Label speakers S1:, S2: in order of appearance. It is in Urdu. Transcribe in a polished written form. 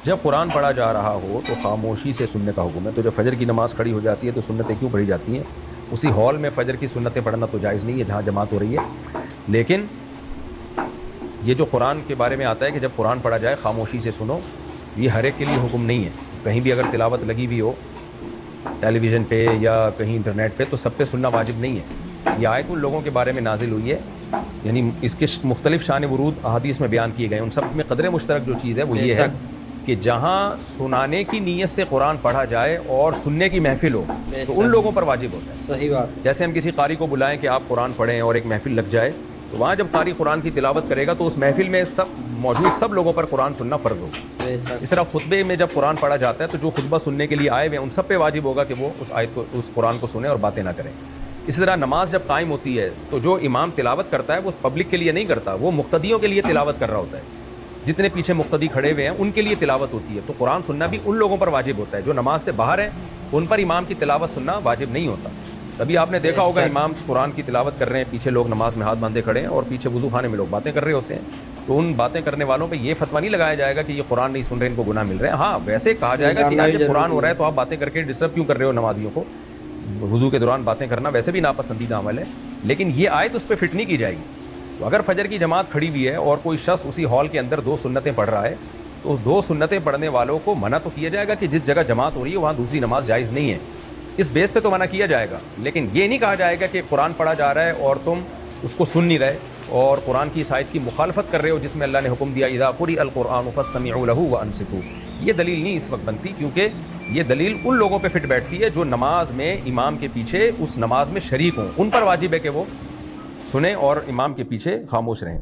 S1: جب قرآن پڑھا جا رہا ہو تو خاموشی سے سننے کا حکم ہے. تو جب فجر کی نماز کھڑی ہو جاتی ہے تو سنتیں کیوں پڑھی جاتی ہیں؟ اسی ہال میں فجر کی سنتیں پڑھنا تو جائز نہیں ہے جہاں جماعت ہو رہی ہے. لیکن یہ جو قرآن کے بارے میں آتا ہے کہ جب قرآن پڑھا جائے خاموشی سے سنو، یہ ہر ایک کے لیے حکم نہیں ہے. کہیں بھی اگر تلاوت لگی ہوئی ہو ٹیلی ویژن پہ یا کہیں انٹرنیٹ پہ تو سب پہ سننا واجب نہیں ہے. یہ آیت ان لوگوں کے بارے میں نازل ہوئی ہے، یعنی اس کے مختلف شان ورود احادیث میں بیان کیے گئے ہیں. ان سب میں قدر مشترک جو چیز ہے وہ یہ ہے کہ جہاں سنانے کی نیت سے قرآن پڑھا جائے اور سننے کی محفل ہو تو ان لوگوں پر واجب ہوتا ہے.
S2: صحیح بات.
S1: جیسے ہم کسی قاری کو بلائیں کہ آپ قرآن پڑھیں اور ایک محفل لگ جائے تو وہاں جب قاری قرآن کی تلاوت کرے گا تو اس محفل میں موجود سب لوگوں پر قرآن سننا فرض ہوگا. اس طرح خطبے میں جب قرآن پڑھا جاتا ہے تو جو خطبہ سننے کے لیے آئے ہوئے ہیں ان سب پہ واجب ہوگا کہ وہ اس آیت کو، اس قرآن کو سنیں اور باتیں نہ کریں. اسی طرح نماز جب قائم ہوتی ہے تو جو امام تلاوت کرتا ہے وہ پبلک کے لیے نہیں کرتا، وہ مقتدیوں کے لیے تلاوت کر رہا ہوتا ہے. جتنے پیچھے مقتدی کھڑے ہوئے ہیں ان کے لیے تلاوت ہوتی ہے. تو قرآن سننا بھی ان لوگوں پر واجب ہوتا ہے. جو نماز سے باہر ہیں ان پر امام کی تلاوت سننا واجب نہیں ہوتا. تبھی آپ نے دیکھا ہوگا امام قرآن کی تلاوت کر رہے ہیں، پیچھے لوگ نماز میں ہاتھ باندھے کھڑے ہیں اور پیچھے وضو خانے میں لوگ باتیں کر رہے ہوتے ہیں. تو ان باتیں کرنے والوں پہ یہ فتویٰ نہیں لگایا جائے گا کہ یہ قرآن نہیں سن رہے، ان کو گناہ مل رہے ہیں. ہاں ویسے کہا جائے گا کہ یار جب قرآن ہو رہا ہے تو آپ باتیں کر کے ڈسٹرب کیوں کر رہے ہو نمازیوں کو. وضو کے دوران باتیں کرنا ویسے بھی ناپسندیدہ عمل ہے، لیکن یہ آیت اس پہ فٹ نہیں کی جائے گی. تو اگر فجر کی جماعت کھڑی ہوئی ہے اور کوئی شخص اسی ہال کے اندر 2 سنتیں پڑھ رہا ہے تو اس 2 سنتیں پڑھنے والوں کو منع تو کیا جائے گا کہ جس جگہ جماعت ہو رہی ہے وہاں دوسری نماز جائز نہیں ہے. اس بیس پہ تو منع کیا جائے گا، لیکن یہ نہیں کہا جائے گا کہ قرآن پڑھا جا رہا ہے اور تم اس کو سن نہیں رہے اور قرآن کی اس آیت کی مخالفت کر رہے ہو جس میں اللہ نے حکم دیا اذا قرئ القرآن فاستمعوا له وانصتوا. یہ دلیل نہیں اس وقت بنتی، کیونکہ یہ دلیل ان لوگوں پہ فٹ بیٹھتی ہے جو نماز میں امام کے پیچھے اس نماز میں شریک ہوں. ان پر واجب ہے کہ وہ سنیں اور امام کے پیچھے خاموش رہیں.